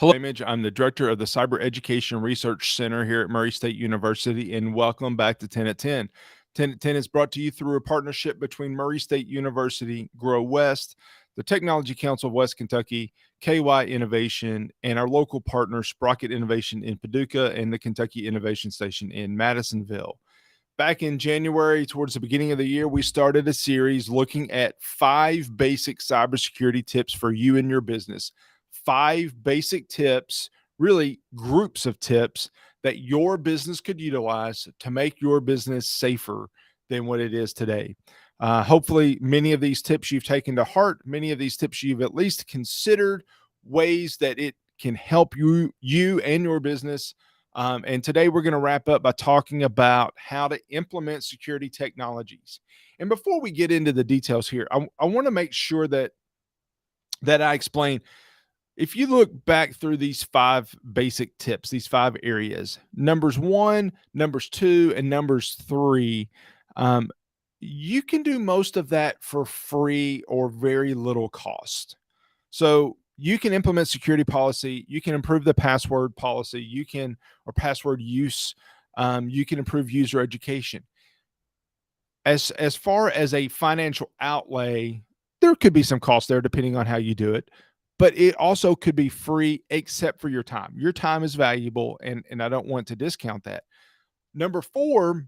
Hello, Ramage. I'm the director of the Cyber Education Research Center here at Murray State University, and welcome back to 10 at 10. 10 at 10 is brought to you through a partnership between Murray State University, Grow West, the Technology Council of West Kentucky, KY Innovation, and our local partner, Sprocket Innovation in Paducah and the Kentucky Innovation Station in Madisonville. Back in January, towards the beginning of the year, we started a series looking at 5 basic cybersecurity tips for you and your business. 5 basic tips, really groups of tips that your business could utilize to make your business safer than what it is today. Hopefully, many of these tips you've taken to heart, many of these tips you've at least considered ways that it can help you and your business. And today we're going to wrap up by talking about how to implement security technologies. And before we get into the details here, I want to make sure that I explain. If you look back through these 5 basic tips, these 5 areas, numbers 1, numbers 2, and numbers 3, you can do most of that for free or very little cost. So you can implement security policy, you can improve the password policy, or password use, you can improve user education. As far as a financial outlay, there could be some cost there depending on how you do it, but it also could be free except for your time. Your time is valuable, and I don't want to discount that. Number 4,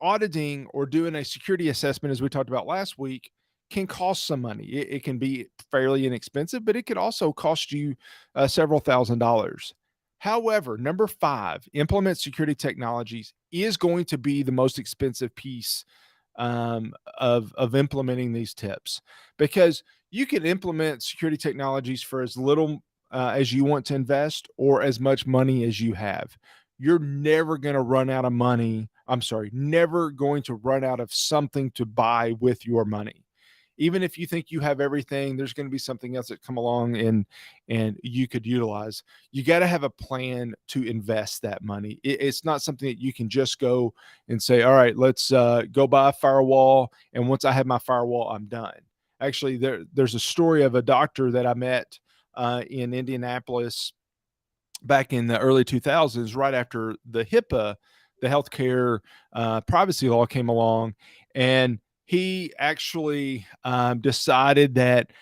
auditing or doing a security assessment, as we talked about last week, can cost some money. It can be fairly inexpensive, but it could also cost you several $1,000s. However, number 5, implement security technologies, is going to be the most expensive piece of implementing these tips, because you can implement security technologies for as little as you want to invest or as much money as you have. You're never going to run out of money. I'm sorry, never going to run out of something to buy with your money. Even if you think you have everything, there's going to be something else that come along and you could utilize. You got to have a plan to invest that money. It's not something that you can just go and say, all right, let's go buy a firewall, and once I have my firewall, I'm done. Actually, there's a story of a doctor that I met in Indianapolis back in the early 2000s, right after the HIPAA, the healthcare privacy law came along, and he actually decided that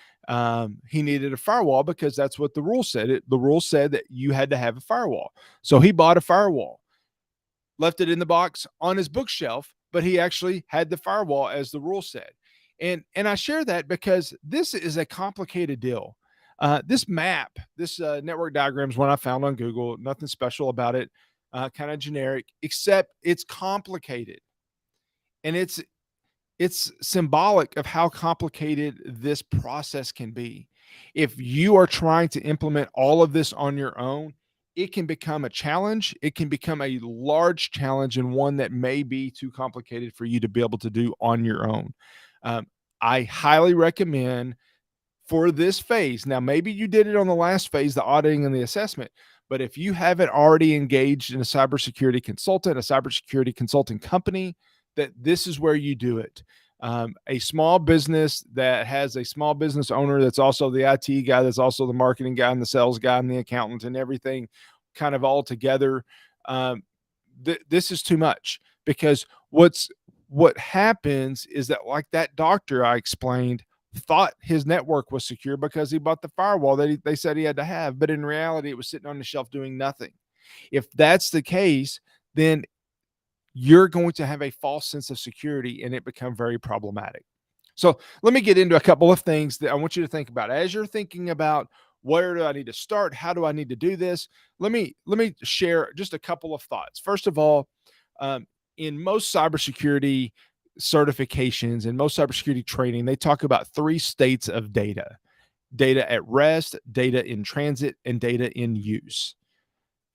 he needed a firewall because that's what the rule said. The rule said that you had to have a firewall. So he bought a firewall, left it in the box on his bookshelf, but he actually had the firewall as the rule said. And I share that because this is a complicated deal. This map, this network diagram is one I found on Google. Nothing special about it, kind of generic, except it's complicated. And it's symbolic of how complicated this process can be. If you are trying to implement all of this on your own, it can become a challenge. It can become a large challenge, and one that may be too complicated for you to be able to do on your own. I highly recommend for this phase. Now, maybe you did it on the last phase, the auditing and the assessment, but if you haven't already engaged in a cybersecurity consultant, a cybersecurity consulting company, that this is where you do it. A small business that has a small business owner that's also the IT guy, that's also the marketing guy and the sales guy and the accountant and everything kind of all together. This is too much, because what happens is that, like that doctor I explained, thought his network was secure because he bought the firewall that they said he had to have, but in reality, it was sitting on the shelf doing nothing. If that's the case, then you're going to have a false sense of security and it become very problematic. So let me get into a couple of things that I want you to think about as you're thinking about, where do I need to start? How do I need to do this? Let me share just a couple of thoughts. First of all, in most cybersecurity certifications and most cybersecurity training, they talk about 3 states of data: data at rest, data in transit, and data in use.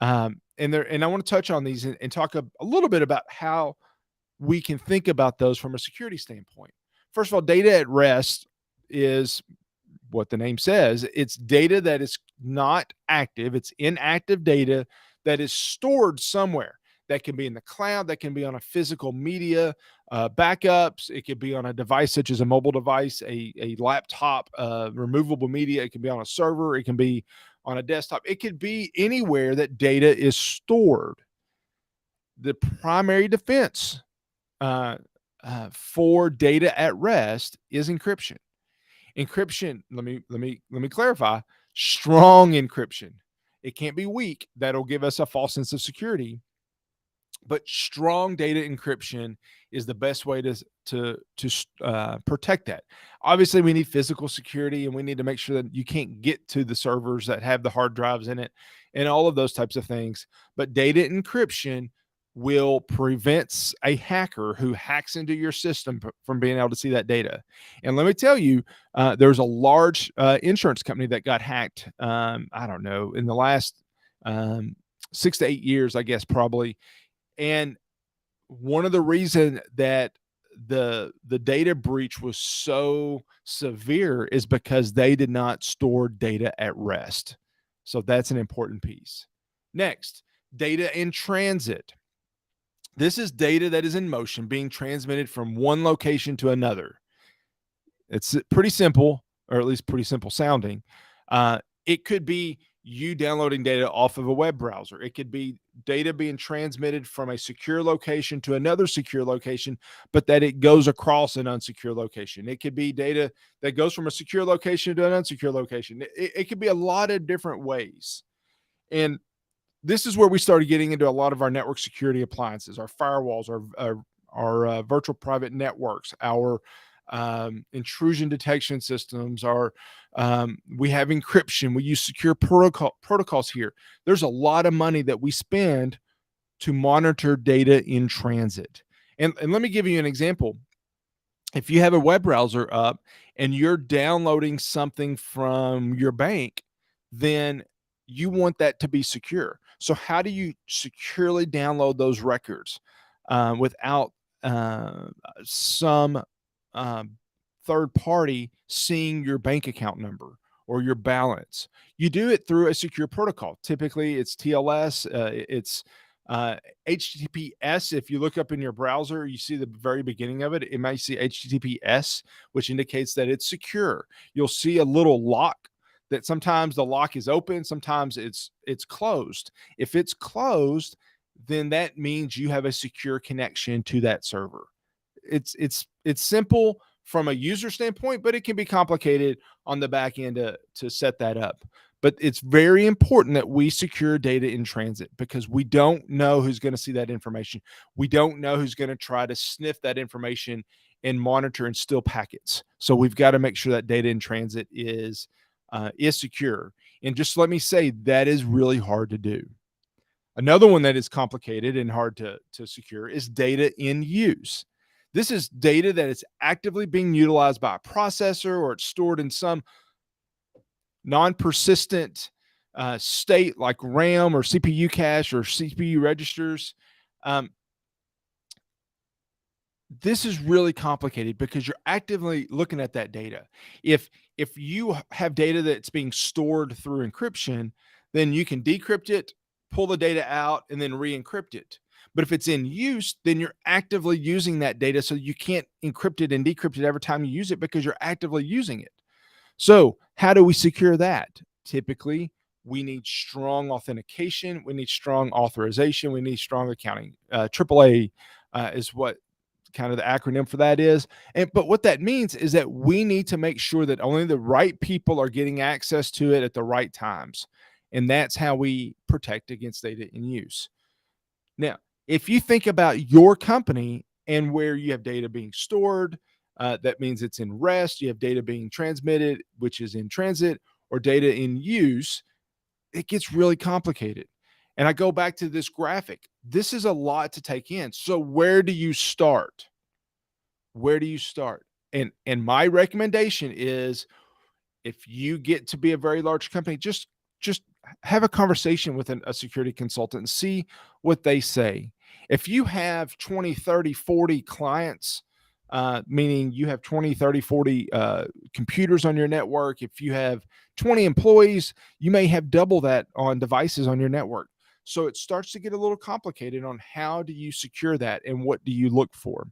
And I want to touch on these and talk a little bit about how we can think about those from a security standpoint. First of all, data at rest is what the name says. It's data that is not active. It's inactive data that is stored somewhere. That can be in the cloud. That can be on a physical media backups. It could be on a device such as a mobile device, a laptop, removable media. It can be on a server. It can be on a desktop. It could be anywhere that data is stored. The primary defense for data at rest is encryption. Encryption, let me clarify, strong encryption. It can't be weak. That'll give us a false sense of security. But strong data encryption is the best way to protect that. Obviously, we need physical security, and we need to make sure that you can't get to the servers that have the hard drives in it, and all of those types of things. But data encryption will prevent a hacker who hacks into your system from being able to see that data. And let me tell you, there's a large insurance company that got hacked. I don't know, in the last 6 to 8 years, I guess, probably. And one of the reason that the data breach was so severe is because they did not store data at rest. So that's an important piece. Next, data in transit. This is data that is in motion being transmitted from one location to another. It's pretty simple, or at least pretty simple sounding. It could be you downloading data off of a web browser. It could be data being transmitted from a secure location to another secure location, but that it goes across an unsecure location. It could be data that goes from a secure location to an unsecure location. It could be a lot of different ways. And this is where we started getting into a lot of our network security appliances, our firewalls, our virtual private networks, our intrusion detection systems, we have encryption. We use secure protocols here. There's a lot of money that we spend to monitor data in transit. And let me give you an example. If you have a web browser up and you're downloading something from your bank, then you want that to be secure. So how do you securely download those records without some third party seeing your bank account number or your balance? You do it through a secure protocol. Typically, it's TLS. It's HTTPS. If you look up in your browser, you see the very beginning of it. It might see HTTPS, which indicates that it's secure. You'll see a little lock that sometimes the lock is open, sometimes it's closed. If it's closed, then that means you have a secure connection to that server. It's simple from a user standpoint, but it can be complicated on the back end to set that up. But it's very important that we secure data in transit because we don't know who's going to see that information. We don't know who's going to try to sniff that information and monitor and steal packets. So we've got to make sure that data in transit is secure. And just let me say, that is really hard to do. Another one that is complicated and hard to secure is data in use. This is data that is actively being utilized by a processor, or it's stored in some non-persistent state like RAM or CPU cache or CPU registers. This is really complicated because you're actively looking at that data. If you have data that's being stored through encryption, then you can decrypt it, pull the data out, and then re-encrypt it. But if it's in use, then you're actively using that data, so you can't encrypt it and decrypt it every time you use it because you're actively using it. So how do we secure that? Typically, we need strong authentication. We need strong authorization. We need strong accounting. AAA is what kind of the acronym for that is. But what that means is that we need to make sure that only the right people are getting access to it at the right times. And that's how we protect against data in use. Now, if you think about your company and where you have data being stored, that means it's in rest. You have data being transmitted, which is in transit, or data in use. It gets really complicated. And I go back to this graphic. This is a lot to take in. So where do you start? Where do you start? And my recommendation is, if you get to be a very large company, just have a conversation with a security consultant and see what they say. If you have 20, 30, 40 clients, meaning you have 20, 30, 40 computers on your network, if you have 20 employees, you may have double that on devices on your network. So it starts to get a little complicated on how do you secure that and what do you look for.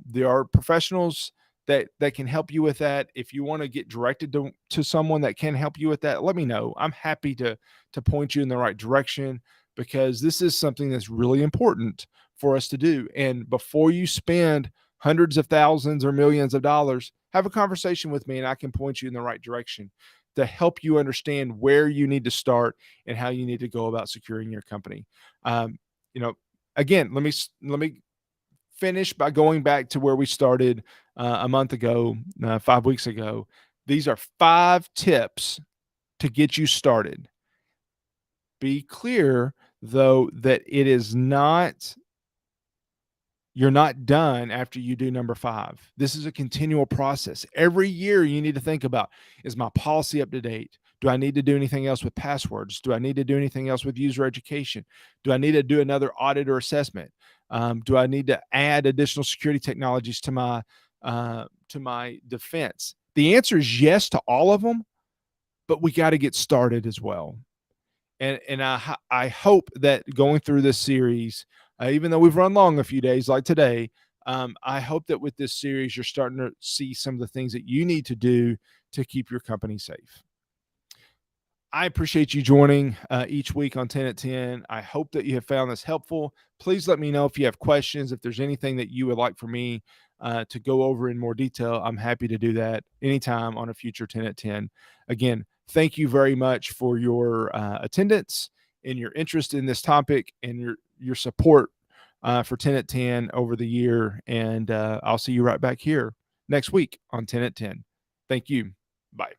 There are professionals that can help you with that. If you want to get directed to someone that can help you with that, let me know. I'm happy to point you in the right direction, because this is something that's really important for us to do. And before you spend hundreds of thousands or millions of dollars, have a conversation with me and I can point you in the right direction to help you understand where you need to start and how you need to go about securing your company. Um, you know, again, let me finish by going back to where we started a month ago, 5 weeks ago. These are 5 tips to get you started. Be clear, though, that it is not you're not done after you do number 5. This is a continual process. Every year you need to think about, is my policy up to date? Do I need to do anything else with passwords? Do I need to do anything else with user education? Do I need to do another audit or assessment? Do I need to add additional security technologies to my defense? The answer is yes to all of them, but we got to get started as well. And I hope that going through this series, even though we've run long a few days like today, I hope that with this series you're starting to see some of the things that you need to do to keep your company safe. I appreciate you joining each week on 10 at 10. I hope that you have found this helpful. Please let me know if you have questions, if there's anything that you would like for me to go over in more detail. I'm happy to do that anytime on a future 10 at 10. Again, thank you very much for your attendance and your interest in this topic and your support for 10 at 10 over the year. And I'll see you right back here next week on 10 at 10. Thank you. Bye.